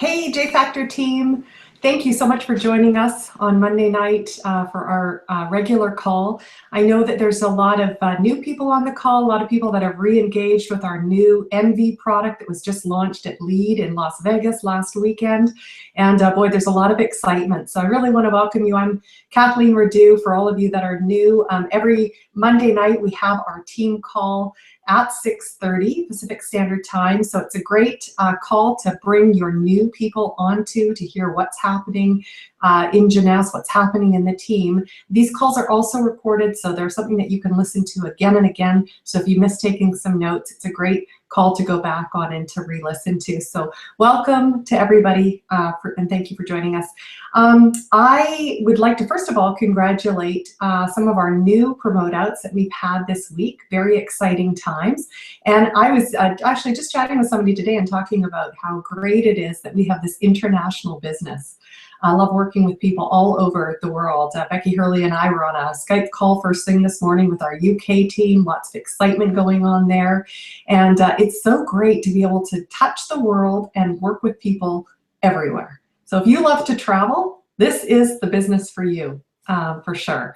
Hey, J Factor team. Thank you so much for joining us on Monday night for our regular call. I know that there's a lot of new people on the call, a lot of people that have re-engaged with our new MV product that was just launched at LEAD in Las Vegas last weekend. And boy, there's a lot of excitement. So I really want to welcome you. I'm Kathleen Redu. For all of you that are new, every Monday night we have our team call at 6:30 Pacific Standard Time. So it's a great call to bring your new people onto to hear what's happening in Jeunesse, what's happening in the team. These calls are also recorded, so they're something that you can listen to again and again. So if you miss taking some notes, it's a great call to go back on and to re-listen to. So welcome to everybody and thank you for joining us. I would like to first of all congratulate some of our new promote outs that we've had this week. Very exciting times. And I was actually just chatting with somebody today and talking about how great it is that we have this international business. I love working with people all over the world. Becky Hurley and I were on a Skype call first thing this morning with our UK team, lots of excitement going on there. And it's so great to be able to touch the world and work with people everywhere. So if you love to travel, this is the business for you. For sure.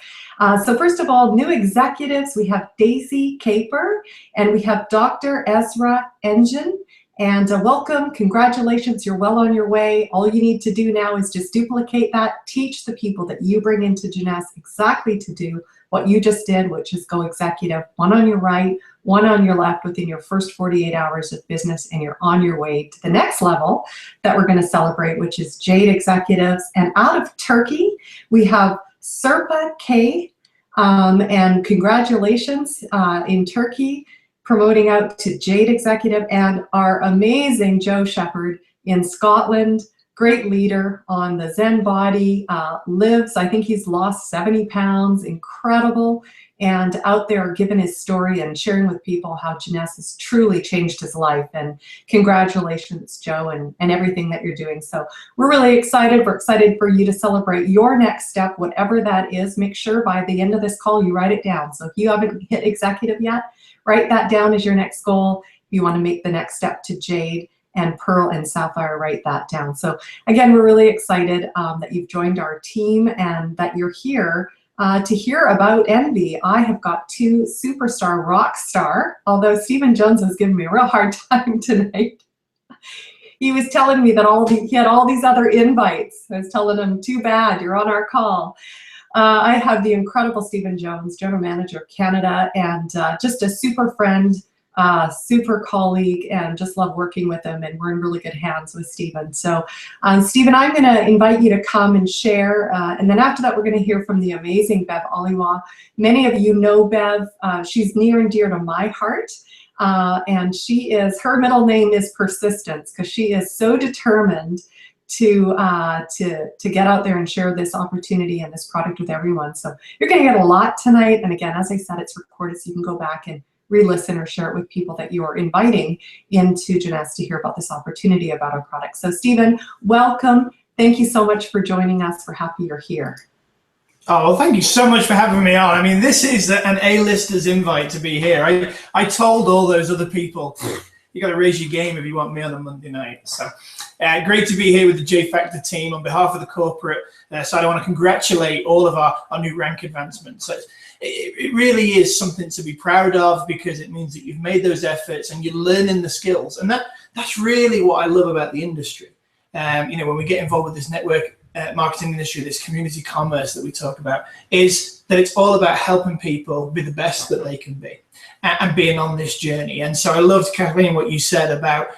So first of all, new executives, we have Daisy Caper and we have Dr. Ezra Engine. And welcome, congratulations, you're well on your way. All you need to do now is just duplicate that, teach the people that you bring into Jeunesse exactly to do what you just did, which is go executive, one on your right, one on your left within your first 48 hours of business, and you're on your way to the next level that we're going to celebrate, which is Jade Executives. And out of Turkey, we have Serpa K, and congratulations in Turkey, promoting out to Jade Executive, and our amazing Joe Shepherd in Scotland, great leader on the Zen Body, lives, I think he's lost 70 pounds, incredible, and out there giving his story and sharing with people how Jeunesse has truly changed his life. And congratulations, Joe, and everything that you're doing. So we're really excited. We're excited for you to celebrate your next step, whatever that is. Make sure by the end of this call, you write it down. So if you haven't hit executive yet, write that down as your next goal. If you want to make the next step to Jade and Pearl and Sapphire, write that down. So again, we're really excited that you've joined our team and that you're here to hear about Envy. I have got two superstar rock star, although Stephen Jones was giving me a real hard time tonight. He was telling me that he had all these other invites. I was telling him, too bad, you're on our call. I have the incredible Stephen Jones, General Manager of Canada, and just a super friend, super colleague, and just love working with him, and we're in really good hands with Stephen. So Stephen, I'm going to invite you to come and share, and then after that we're going to hear from the amazing Bev Aliwa. Many of you know Bev. She's near and dear to my heart, and her middle name is Persistence, because she is so determined to get out there and share this opportunity and this product with everyone. So you're going to get a lot tonight. And again, as I said, it's recorded, so you can go back and re-listen or share it with people that you are inviting into Jeunesse to hear about this opportunity about our product. So Stephen, welcome. Thank you so much for joining us. We're happy you're here. Oh, well, thank you so much for having me on. I mean, this is an A-lister's invite to be here. I told all those other people, you got to raise your game if you want me on a Monday night. So great to be here with the J Factor team on behalf of the corporate side. I want to congratulate all of our new rank advancements. So it really is something to be proud of, because it means that you've made those efforts and you're learning the skills. And that's really what I love about the industry. When we get involved with this network marketing industry, this community commerce that we talk about, is that it's all about helping people be the best that they can be and being on this journey. And so I loved, Kathleen, what you said about,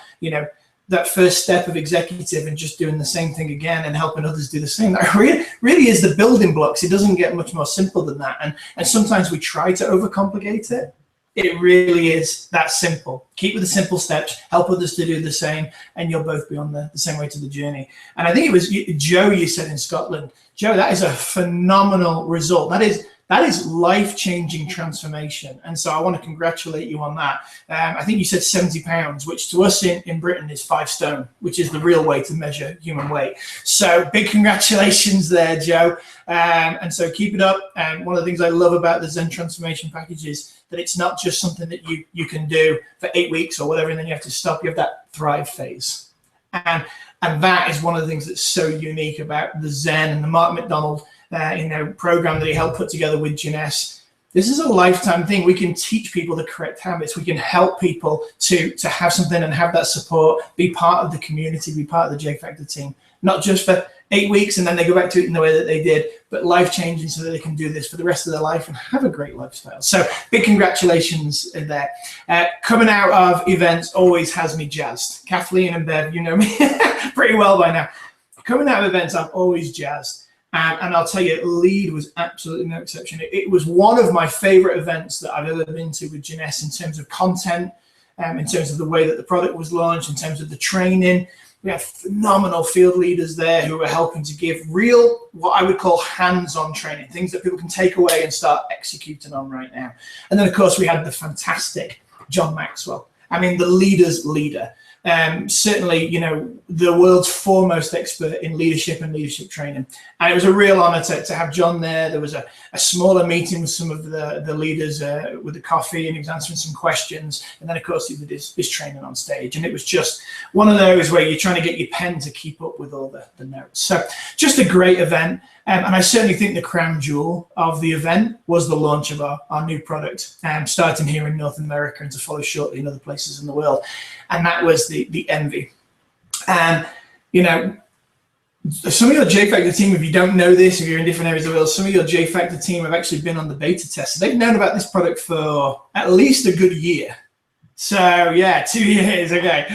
that first step of executive and just doing the same thing again and helping others do the same. That really is the building blocks. It doesn't get much more simple than that. And sometimes we try to overcomplicate it. It really is that simple. Keep with the simple steps, help others to do the same, and you'll both be on the same way to the journey. And I think it was Joe, you said in Scotland. Joe, that is a phenomenal result. That is life-changing transformation. And so I want to congratulate you on that. I think you said 70 pounds, which to us in Britain is 5 stone, which is the real way to measure human weight. So big congratulations there, Joe. And so keep it up. And one of the things I love about the Zen Transformation Package is that it's not just something that you can do for 8 weeks or whatever, and then you have to stop. You have that thrive phase. And that is one of the things that's so unique about the Zen and the Mark McDonald program that he helped put together with Jeunesse. This is a lifetime thing. We can teach people the correct habits. We can help people to have something and have that support, be part of the community, be part of the J Factor team, not just for 8 weeks and then they go back to it in the way that they did, but life-changing so that they can do this for the rest of their life and have a great lifestyle. So big congratulations there. Coming out of events always has me jazzed. Kathleen and Bev, you know me pretty well by now. Coming out of events, I'm always jazzed. And I'll tell you, Lead was absolutely no exception. It was one of my favorite events that I've ever been to with Jeunesse in terms of content, in terms of the way that the product was launched, in terms of the training. We had phenomenal field leaders there who were helping to give real, what I would call hands-on training, things that people can take away and start executing on right now. And then, of course, we had the fantastic John Maxwell. I mean, the leader's leader. Certainly, the world's foremost expert in leadership and leadership training. And it was a real honor to have John there. There was a smaller meeting with some of the leaders with the coffee, and he was answering some questions. And then, of course, he did his training on stage. And it was just one of those where you're trying to get your pen to keep up with all the notes. So just a great event. And I certainly think the crown jewel of the event was the launch of our new product, starting here in North America and to follow shortly in other places in the world. And that was the Envy. And, some of your J Factor team, if you don't know this, if you're in different areas of the world, some of your J Factor team have actually been on the beta test. So they've known about this product for at least a good year. So yeah, 2 years, okay.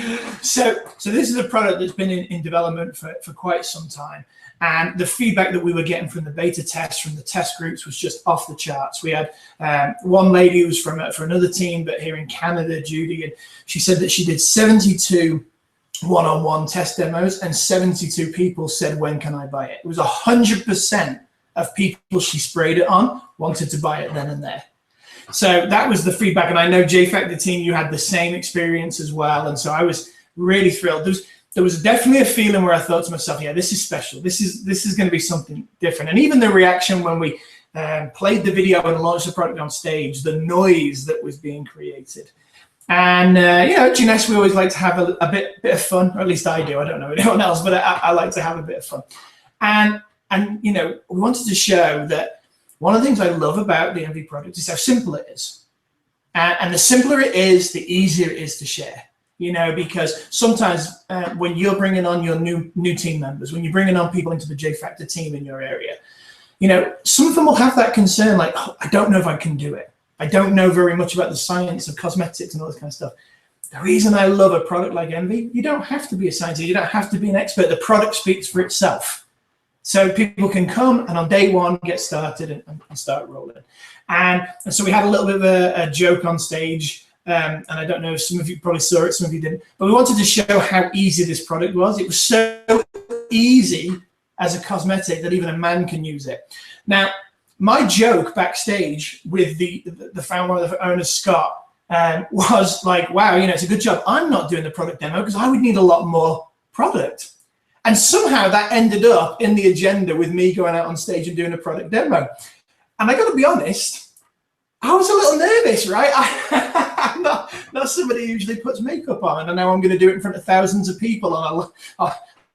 So this is a product that's been in development for quite some time. And the feedback that we were getting from the beta tests, from the test groups, was just off the charts. We had one lady who was from another team, but here in Canada, Judy, and she said that she did 72 one-on-one test demos, and 72 people said, when can I buy it? It was 100% of people she sprayed it on wanted to buy it then and there. So that was the feedback. And I know J Factor team, you had the same experience as well. And so I was really thrilled. There was definitely a feeling where I thought to myself, yeah, this is special. This is going to be something different. And even the reaction when we played the video and launched the product on stage, the noise that was being created. And, at Jeunesse, we always like to have a bit of fun, or at least I do. I don't know anyone else, but I like to have a bit of fun. And we wanted to show that one of the things I love about the Envy product is how simple it is. And the simpler it is, the easier it is to share. Because sometimes when you're bringing on your new team members, when you're bringing on people into the J Factor team in your area, some of them will have that concern, like, oh, I don't know if I can do it. I don't know very much about the science of cosmetics and all this kind of stuff. The reason I love a product like Envy, you don't have to be a scientist. You don't have to be an expert. The product speaks for itself. So people can come and on day one get started and start rolling. And so we had a little bit of a joke on stage. And I don't know if some of you probably saw it, some of you didn't, but we wanted to show how easy this product was. It was so easy as a cosmetic that even a man can use it. Now, my joke backstage with the founder, one of the owners, Scott, was like, wow, it's a good job I'm not doing the product demo because I would need a lot more product. And somehow that ended up in the agenda with me going out on stage and doing a product demo. And I got to be honest, I was a little nervous, right? I'm not somebody who usually puts makeup on, and I know I'm going to do it in front of thousands of people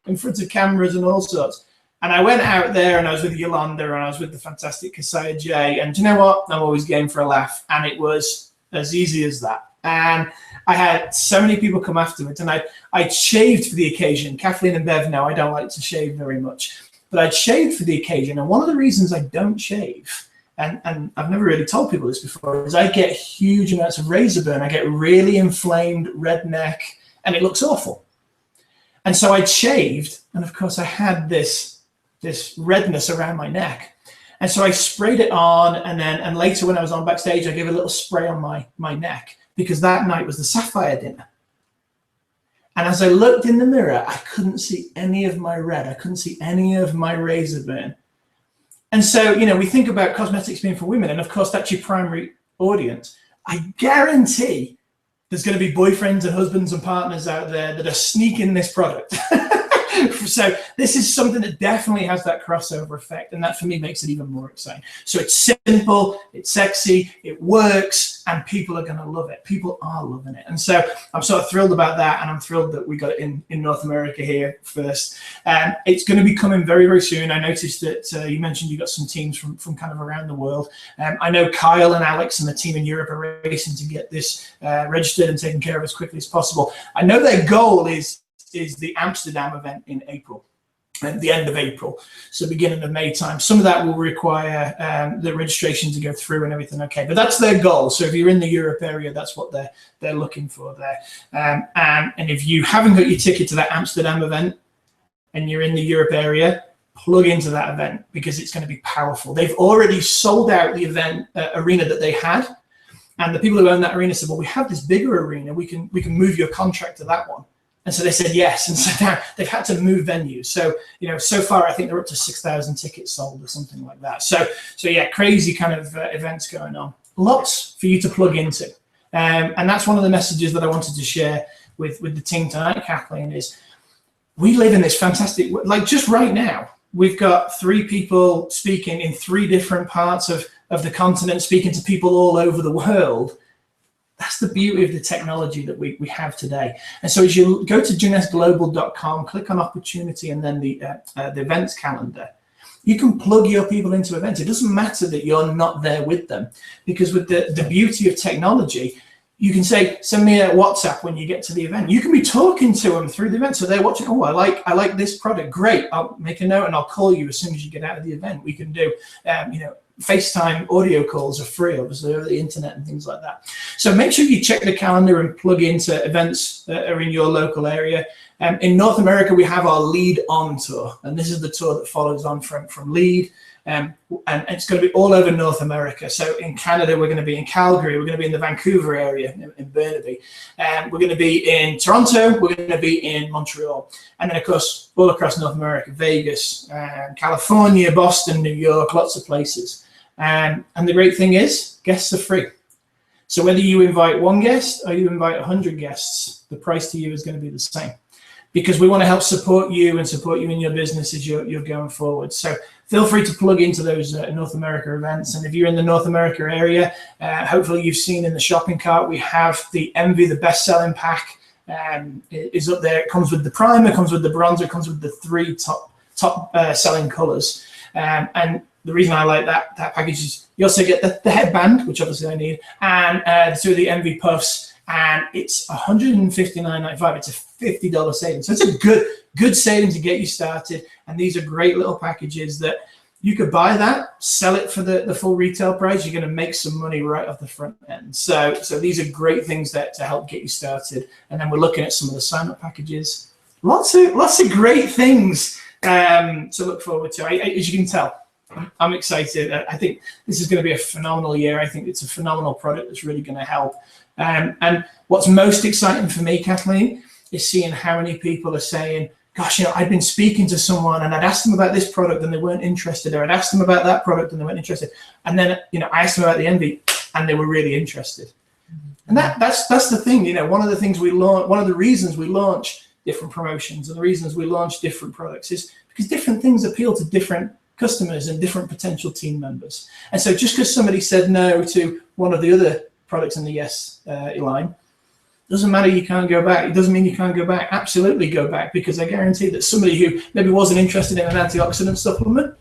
in front of cameras and all sorts. And I went out there and I was with Yolanda and I was with the fantastic Kasaya J. And do you know what? I'm always game for a laugh. And it was as easy as that. And I had so many people come afterwards, and I shaved for the occasion. Kathleen and Bev know I don't like to shave very much, but I'd shaved for the occasion. And one of the reasons I don't shave, and I've never really told people this before, is I get huge amounts of razor burn. I get really inflamed red neck, and it looks awful. And so I'd shaved, and of course I had this redness around my neck. And so I sprayed it on, and later when I was on backstage, I gave a little spray on my neck, because that night was the Sapphire dinner. And as I looked in the mirror, I couldn't see any of my red. I couldn't see any of my razor burn. And so, we think about cosmetics being for women, and of course that's your primary audience. I guarantee there's going to be boyfriends and husbands and partners out there that are sneaking this product So this is something that definitely has that crossover effect, and that for me makes it even more exciting. So it's simple, it's sexy, it works, and people are going to love it. People are loving it. And so I'm sort of thrilled about that, and I'm thrilled that we got it in North America here first. It's going to be coming very, very soon. I noticed that you mentioned you got some teams from kind of around the world. I know Kyle and Alex and the team in Europe are racing to get this registered and taken care of as quickly as possible. I know their goal is the Amsterdam event in April, at the end of April, so beginning of May time. Some of that will require the registration to go through and everything. Okay, but that's their goal. So if you're in the Europe area, that's what they're looking for there. And if you haven't got your ticket to that Amsterdam event and you're in the Europe area, plug into that event, because it's going to be powerful. They've already sold out the event arena that they had, and the people who own that arena said, well, we have this bigger arena, we can move your contract to that one. And so they said yes, and so now they've had to move venues. So, you know, so far I think they're up to 6,000 tickets sold or something like that. So yeah, crazy kind of events going on. Lots for you to plug into. And that's one of the messages that I wanted to share with the team tonight, Kathleen, is we live in this fantastic, like just right now, we've got 3 people speaking in 3 different parts of the continent, speaking to people all over the world. That's the beauty of the technology that we have today. And so as you go to JunesGlobal.com, click on opportunity, and then the events calendar, you can plug your people into events. It doesn't matter that you're not there with them, because with the beauty of technology, you can say, send me a WhatsApp when you get to the event. You can be talking to them through the event. So they're watching, oh, I like this product. Great. I'll make a note and I'll call you as soon as you get out of the event. We can do, FaceTime audio calls are free, obviously, over the internet and things like that. So make sure you check the calendar and plug into events that are in your local area. In North America, we have our Lead On tour, and this is the tour that follows on from Lead. And it's going to be all over North America. So in Canada, we're going to be in Calgary, we're going to be in the Vancouver area, in Burnaby, we're going to be in Toronto, we're going to be in Montreal, and then of course all across North America, Vegas, California, Boston, New York, lots of places. And the great thing is, guests are free. So whether you invite 1 guest or you invite 100 guests, the price to you is going to be the same, because we want to help support you and support you in your business as you're going forward. So feel free to plug into those North America events. And if you're in the North America area, hopefully you've seen in the shopping cart, we have the Envy, the best-selling pack, is up there. It comes with the primer, comes with the bronzer, it comes with the 3 top selling colors. And the reason I like that package is you also get the headband, which obviously I need, and the 2 of the Envy puffs, and it's $159.95. It's a $50 saving. So it's a good saving to get you started. And these are great little packages that you could buy that, sell it for the full retail price. You're going to make some money right off the front end. So these are great things to help get you started. And then we're looking at some of the sign-up packages. Lots of great things to look forward to. As you can tell, I'm excited. I think this is going to be a phenomenal year. I think it's a phenomenal product that's really going to help. And what's most exciting for me, Kathleen, is seeing how many people are saying, gosh, I've been speaking to someone and I'd asked them about this product and they weren't interested, or I'd asked them about that product and they weren't interested. And then, I asked them about the Envy and they were really interested. And that's the thing, one of the things one of the reasons we launch different promotions and the reasons we launch different products is because different things appeal to different customers and different potential team members. And so just because somebody said no to one of the other products in the Yes line, doesn't matter, you can't go back. It doesn't mean you can't go back. Absolutely go back, because I guarantee that somebody who maybe wasn't interested in an antioxidant supplement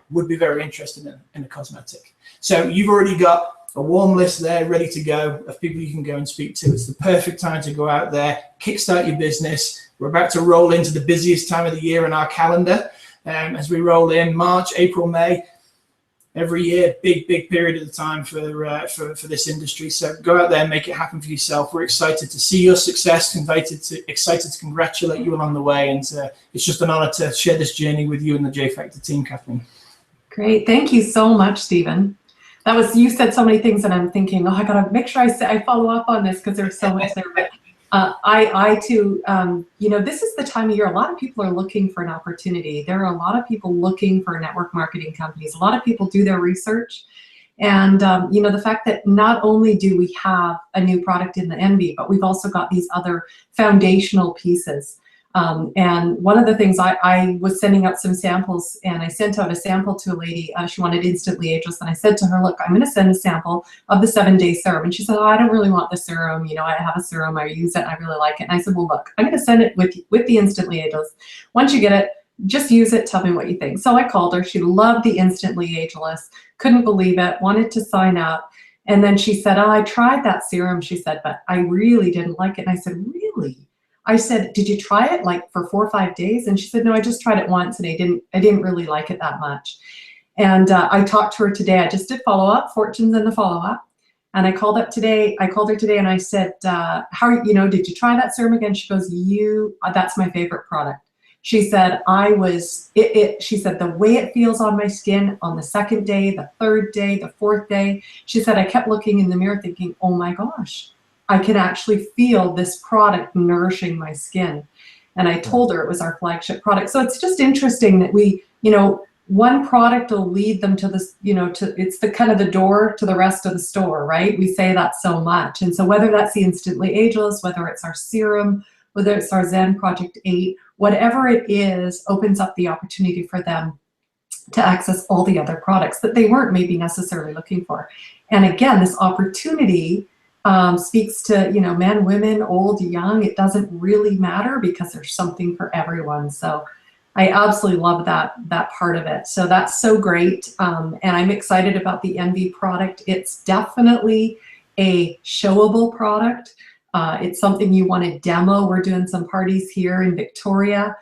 would be very interested in a cosmetic. So you've already got a warm list there ready to go of people you can go and speak to. It's the perfect time to go out there, kickstart your business. We're about to roll into the busiest time of the year in our calendar. As we roll in March, April, May, every year, big period of the time for this industry. So go out there and make it happen for yourself. We're excited to see your success, excited to congratulate you along the way. And it's just an honor to share this journey with you and the J Factor team, Kathleen. Great. Thank you so much, Stephen. You said so many things and I'm thinking, I got to make sure I follow up on this because there's so much there. But I too, this is the time of year a lot of people are looking for an opportunity. There are a lot of people looking for network marketing companies. A lot of people do their research. And, the fact that not only do we have a new product in the Envy, but we've also got these other foundational pieces And one of the things I was sending out some samples, and I sent out a sample to a lady. She wanted instantly ageless, and I said to her, look, I'm going to send a sample of the 7-day serum. And she said, oh, I don't really want the serum. You know, I have a serum, I use it, I really like it. And I said, well, look, I'm going to send it with the instantly ageless. Once you get it, just use it, tell me what you think. So I called her. She loved the instantly ageless, couldn't believe it, wanted to sign up. And then she said, oh, I tried that serum, she said, but I really didn't like it. And I said, really? I said, did you try it like for 4 or 5 days? And she said, no, I just tried it once and I didn't really like it that much. And I talked to her today. I just did follow-up, fortunes in the follow-up. And I called her today and I said, did you try that serum again? She goes, that's my favorite product. She said, she said, the way it feels on my skin on the 2nd day, the 3rd day, the 4th day, she said, I kept looking in the mirror thinking, oh my gosh, I can actually feel this product nourishing my skin. And I told her it was our flagship product. So it's just interesting that we, one product will lead them to this, it's the kind of the door to the rest of the store, right? We say that so much. And so whether that's the Instantly Ageless, whether it's our serum, whether it's our Zen Project 8, whatever it is, opens up the opportunity for them to access all the other products that they weren't maybe necessarily looking for. And again, this opportunity speaks to, men, women, old, young. It doesn't really matter because there's something for everyone. So I absolutely love that part of it. So that's so great. And I'm excited about the Envy product. It's definitely a showable product. It's something you want to demo. We're doing some parties here in Victoria.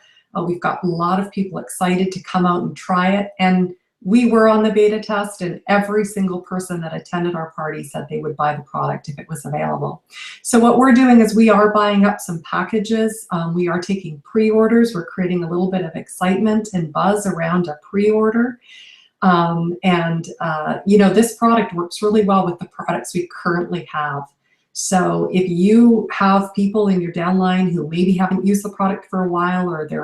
We've got a lot of people excited to come out and try it. And we were on the beta test, and every single person that attended our party said they would buy the product if it was available. So what we're doing is we are buying up some packages. We are taking pre-orders. We're creating a little bit of excitement and buzz around a pre-order. This product works really well with the products we currently have. So if you have people in your downline who maybe haven't used the product for a while, or they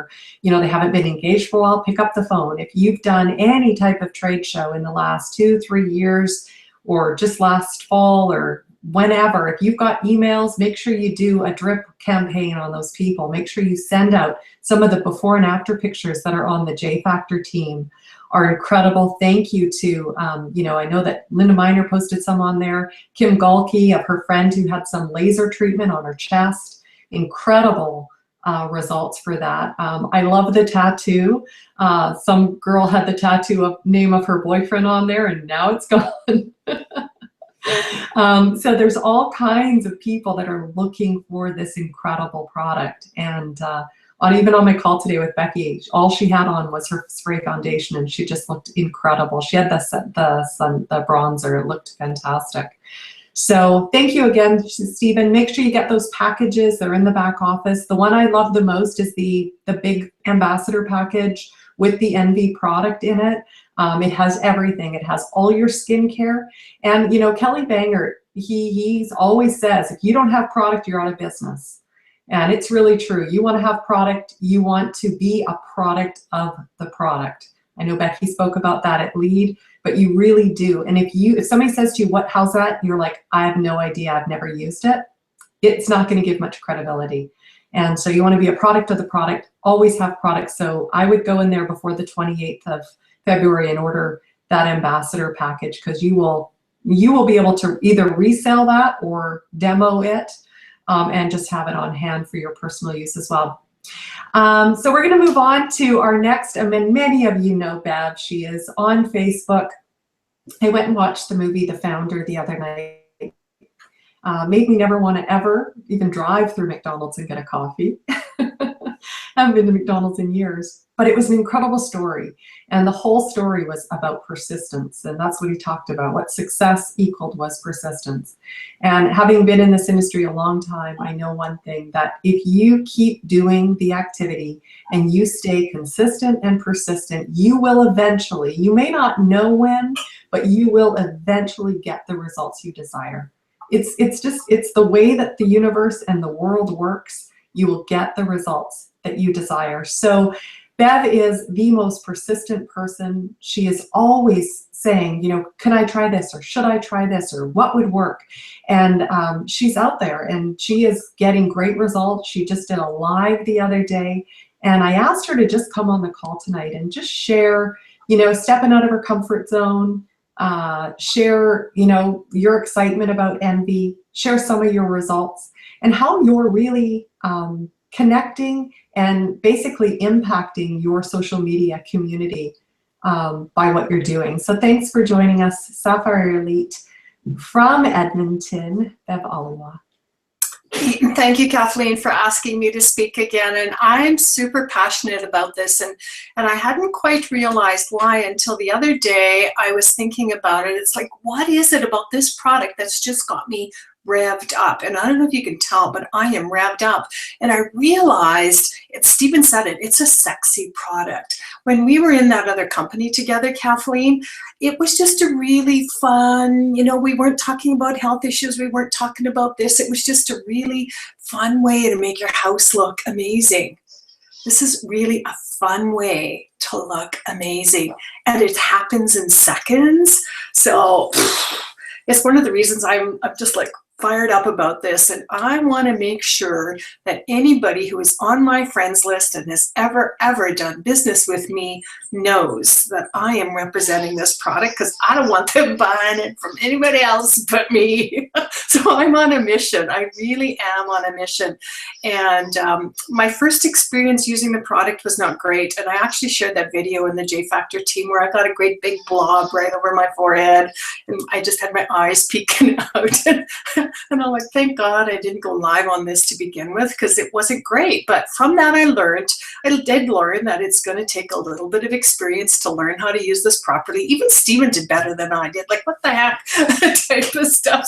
haven't been engaged for a while, pick up the phone. If you've done any type of trade show in the last 2-3 years, or just last fall, or whenever, if you've got emails, make sure you do a drip campaign on those people. Make sure you send out some of the before and after pictures that are on the J Factor team. Are incredible. Thank you to, I know that Linda Miner posted some on there. Kim Galkey, of her friend who had some laser treatment on her chest. Incredible results for that. I love the tattoo. Some girl had the tattoo name of her boyfriend on there, and now it's gone. So there's all kinds of people that are looking for this incredible product. And even on my call today with Becky, all she had on was her spray foundation, and she just looked incredible. She had the bronzer. It looked fantastic. So thank you again, Stephen. Make sure you get those packages. They're in the back office. The one I love the most is the big ambassador package with the Envy product in it. It has everything. It has all your skincare. And Kelly Banger, he's always says, if you don't have product, you're out of business. And it's really true. You want to have product. You want to be a product of the product. I know Becky spoke about that at LEAD, but you really do. And if somebody says to you, how's that? You're like, I have no idea. I've never used it. It's not going to give much credibility. And so you want to be a product of the product, always have products. So I would go in there before the 28th of February and order that ambassador package, because you will be able to either resell that or demo it. And just have it on hand for your personal use as well. So we're going to move on to our next, and many of you know Bev. She is on Facebook. I went and watched the movie The Founder the other night. Made me never want to ever even drive through McDonald's and get a coffee. Haven't been to McDonald's in years, but it was an incredible story. And the whole story was about persistence. And that's what he talked about. What success equaled was persistence. And having been in this industry a long time, I know one thing, that if you keep doing the activity and you stay consistent and persistent, you will eventually, you may not know when, but you will eventually get the results you desire. It's the way that the universe and the world works. You will get the results that you desire. So Bev is the most persistent person. She is always saying, you know, can I try this, or should I try this, or what would work? And she's out there and she is getting great results. She just did a live the other day, and I asked her to just come on the call tonight and just share, you know, stepping out of her comfort zone, share, you know, your excitement about Envy, share some of your results, and how you're really connecting and basically impacting your social media community by what you're doing. So thanks for joining us, Sapphire Elite from Edmonton, Bev Aliwa. Thank you, Kathleen, for asking me to speak again. And I'm super passionate about this. And I hadn't quite realized why until the other day. I was thinking about it. It's like, what is it about this product that's just got me revved up? And I don't know if you can tell, but I am revved up. And I realized, Stephen said it, it's a sexy product. When we were in that other company together, Kathleen, it was just a really fun, you know, we weren't talking about health issues. We weren't talking about this. It was just a really fun way to make your house look amazing. This is really a fun way to look amazing. And it happens in seconds. So it's one of the reasons I'm just like fired up about this. And I want to make sure that anybody who is on my friends list and has ever done business with me knows that I am representing this product, because I don't want them buying it from anybody else but me. So I'm on a mission. I really am on a mission. And my first experience using the product was not great. And I actually shared that video in the J Factor team where I got a great big blob right over my forehead. And I just had my eyes peeking out. And I'm like, thank God I didn't go live on this to begin with, because it wasn't great. But from that, I did learn that it's going to take a little bit of experience to learn how to use this properly. Even Stephen did better than I did. Like, what the heck type of stuff.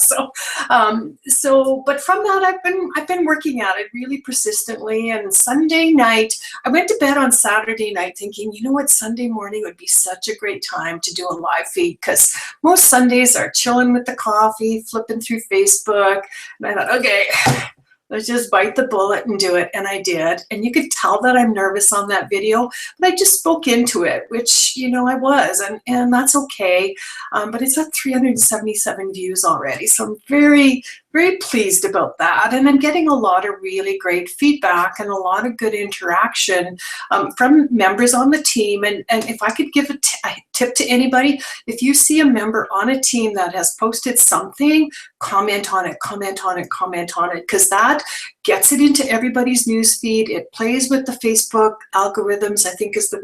But from that, I've been working at it really persistently. And Sunday night, I went to bed on Saturday night thinking, you know what, Sunday morning would be such a great time to do a live feed, because most Sundays are chilling with the coffee, flipping through Facebook. And I thought, okay, let's just bite the bullet and do it. And I did. And you could tell that I'm nervous on that video, but I just spoke into it, which, you know, I was, and that's okay. But it's at 377 views already. So I'm very, very pleased about that. And I'm getting a lot of really great feedback and a lot of good interaction from members on the team. And if I could give a tip to anybody, if you see a member on a team that has posted something, comment on it, comment on it, comment on it, because that gets it into everybody's news feed. It plays with the Facebook algorithms, I think is the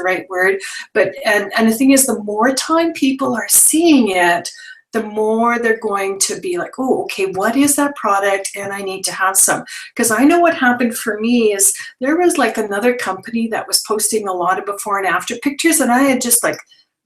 right word. But and the thing is, the more time people are seeing it, the more they're going to be like, oh, okay, what is that product? And I need to have some. Because I know what happened for me is there was like another company that was posting a lot of before and after pictures, and I had just like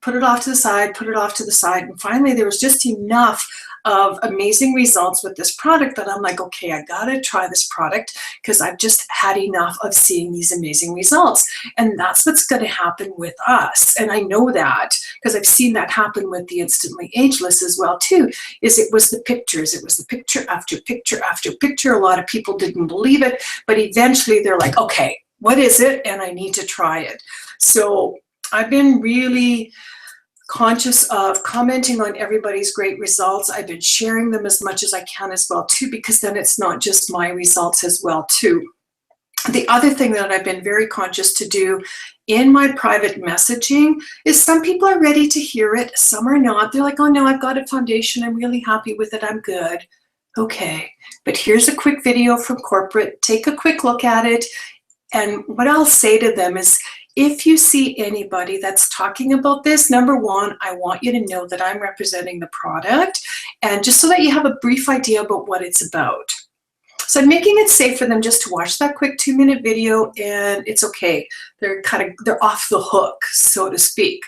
put it off to the side, put it off to the side. And finally, there was just enough of amazing results with this product that I'm like, okay, I gotta try this product, because I've just had enough of seeing these amazing results. And that's what's gonna happen with us. And I know that because I've seen that happen with the Instantly Ageless as well too, is it was the pictures. It was the picture after picture after picture. A lot of people didn't believe it, but eventually they're like, okay, what is it? And I need to try it. So I've been really conscious of commenting on everybody's great results. I've been sharing them as much as I can as well too, because then it's not just my results as well too. The other thing that I've been very conscious to do in my private messaging is some people are ready to hear it, some are not. They're like, oh no, I've got a foundation, I'm really happy with it, I'm good. Okay, but here's a quick video from corporate, take a quick look at it. And what I'll say to them is, if you see anybody that's talking about this, number one, I want you to know that I'm representing the product, and just so that you have a brief idea about what it's about. So I'm making it safe for them just to watch that quick 2-minute video, and it's okay. They're off the hook, so to speak.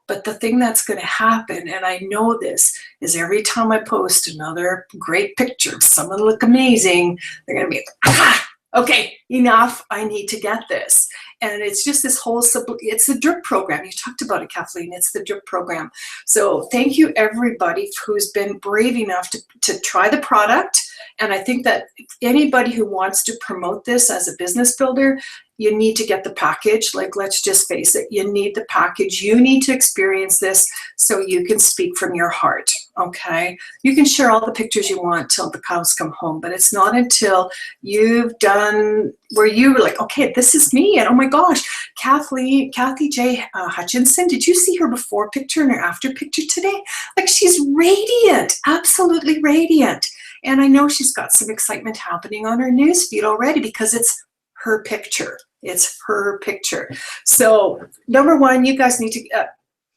But the thing that's going to happen, and I know this, is every time I post another great picture of someone look amazing, they're going to be, ah, okay, enough, I need to get this. And it's just this whole, it's the drip program. You talked about it, Kathleen, it's the drip program. So thank you everybody who's been brave enough to try the product. And I think that anybody who wants to promote this as a business builder, you need to get the package. Like, let's just face it, you need the package. You need to experience this so you can speak from your heart, okay? You can share all the pictures you want till the cows come home, but it's not until you've done where you're like, okay, this is me. And oh my gosh, Kathy J. Hutchinson, did you see her before picture and her after picture today? Like, she's radiant, absolutely radiant. And I know she's got some excitement happening on her newsfeed already because it's her picture. It's her picture. So number one, you guys need to,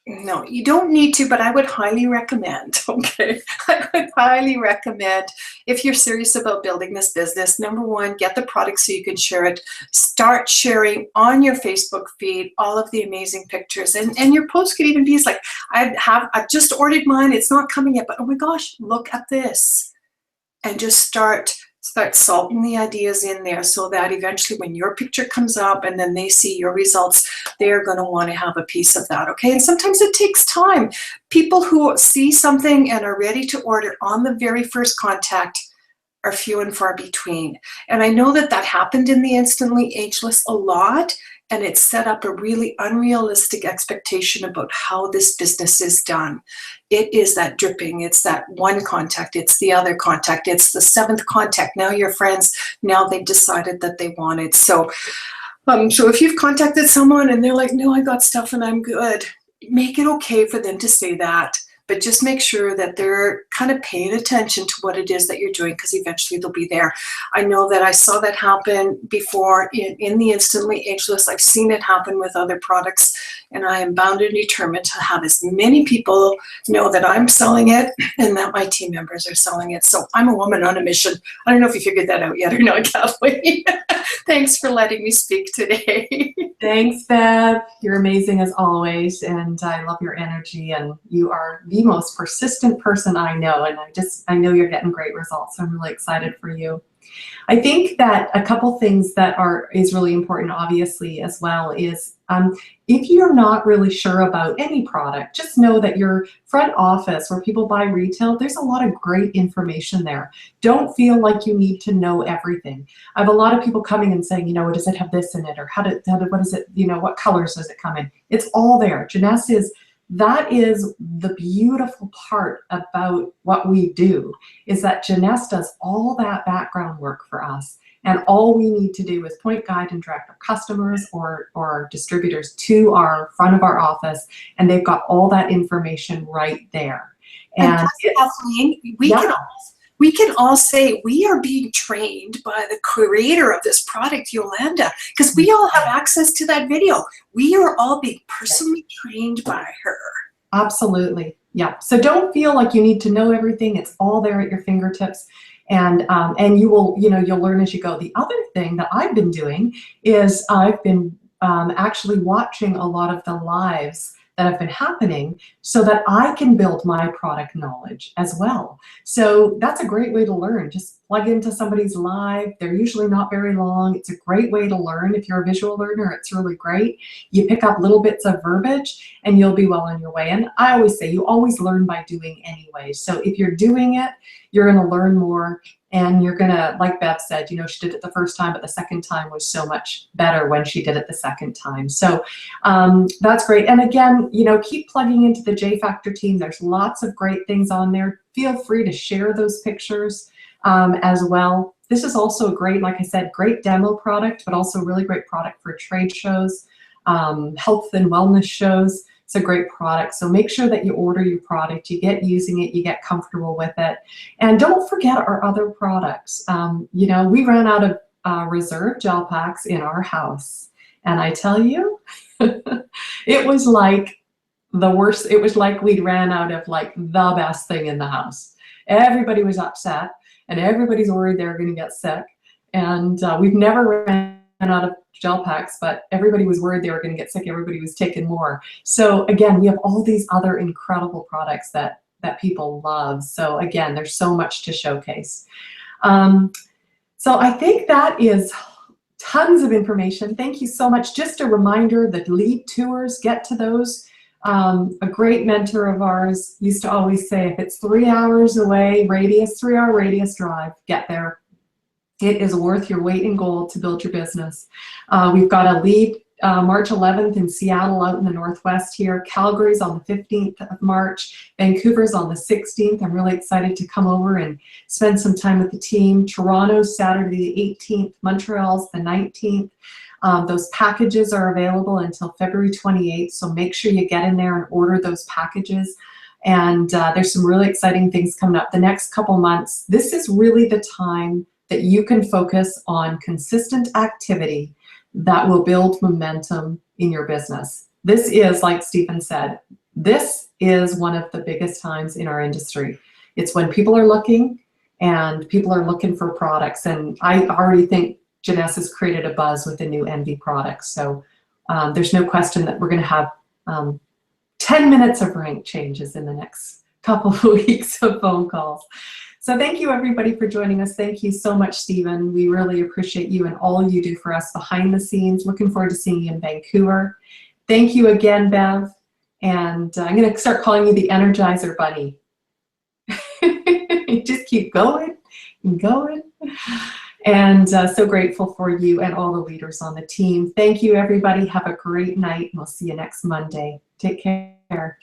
no, you don't need to, but I would highly recommend, okay? I would highly recommend, if you're serious about building this business, number one, get the product so you can share it. Start sharing on your Facebook feed all of the amazing pictures. And your post could even be like, I've just ordered mine. It's not coming yet, but oh my gosh, look at this. And just start salting the ideas in there so that eventually when your picture comes up and then they see your results, they're going to want to have a piece of that, okay? And sometimes it takes time. People who see something and are ready to order on the very first contact are few and far between. And I know that that happened in the Instantly Ageless a lot, and it set up a really unrealistic expectation about how this business is done. It is that dripping, it's that one contact, it's the other contact, it's the seventh contact. Now you're friends, now they've decided that they want it. So if you've contacted someone and they're like, no, I got stuff and I'm good, make it okay for them to say that. But just make sure that they're kind of paying attention to what it is that you're doing, because eventually they'll be there. I know that I saw that happen before in the Instantly Ageless. I've seen it happen with other products, and I am bound and determined to have as many people know that I'm selling it and that my team members are selling it. So I'm a woman on a mission. I don't know if you figured that out yet or not, Kathleen. Thanks for letting me speak today. Thanks, Bev. You're amazing as always, and I love your energy, and you are the most persistent person I know, and I know you're getting great results. So I'm really excited for you. I think that a couple things that is really important, obviously, as well, is if you're not really sure about any product, just know that your front office where people buy retail, there's a lot of great information there. Don't feel like you need to know everything. I have a lot of people coming and saying, does it have this in it? Or what is it, what colors does it come in? It's all there. That is the beautiful part about what we do, is that Jeunesse does all that background work for us. And all we need to do is point, guide, and direct our customers or distributors to our front of our office, and they've got all that information right there. And Kathleen, we can all say we are being trained by the creator of this product, Yolanda, because we all have access to that video. We are all being personally trained by her. Absolutely. Yeah. So don't feel like you need to know everything. It's all there at your fingertips. And you will, you'll learn as you go. The other thing that I've been doing is I've been actually watching a lot of the lives that have been happening so that I can build my product knowledge as well. So that's a great way to learn. Just plug into somebody's live. They're usually not very long. It's a great way to learn. If you're a visual learner, it's really great. You pick up little bits of verbiage and you'll be well on your way. And I always say you always learn by doing anyway. So if you're doing it, you're going to learn more. And you're gonna, like Bev said, she did it the first time, but the second time was so much better when she did it the second time. So that's great. And again, keep plugging into the J Factor team. There's lots of great things on there. Feel free to share those pictures as well. This is also a great, like I said, great demo product, but also a really great product for trade shows, health and wellness shows. It's a great product. So make sure that you order your product, you get using it, you get comfortable with it. And don't forget our other products. We ran out of reserve gel packs in our house. And I tell you, it was like the worst. It was like we ran out of like the best thing in the house. Everybody was upset and everybody's worried they're going to get sick. And we've never ran out of gel packs, but everybody was worried they were going to get sick. Everybody was taking more. So again, we have all these other incredible products that people love. So again, there's so much to showcase. So I think that is tons of information. Thank you so much. Just a reminder that lead tours, get to those. A great mentor of ours used to always say, if it's 3 hours away, 3-hour radius drive, get there. It is worth your weight in gold to build your business. We've got a lead March 11th in Seattle out in the Northwest here. Calgary's on the 15th of March. Vancouver's on the 16th. I'm really excited to come over and spend some time with the team. Toronto's Saturday the 18th. Montreal's the 19th. Those packages are available until February 28th, so make sure you get in there and order those packages. And there's some really exciting things coming up the next couple months. This is really the time that you can focus on consistent activity that will build momentum in your business. This is, like Stephen said, this is one of the biggest times in our industry. It's when people are looking and people are looking for products. And I already think Janessa has created a buzz with the new Envy products. So there's no question that we're going to have 10 minutes of rank changes in the next couple of weeks of phone calls. So thank you everybody for joining us. Thank you so much, Stephen. We really appreciate you and all you do for us behind the scenes. Looking forward to seeing you in Vancouver. Thank you again, Bev. And I'm going to start calling you the Energizer Bunny. Just keep going and going. And so grateful for you and all the leaders on the team. Thank you, everybody. Have a great night, and we'll see you next Monday. Take care.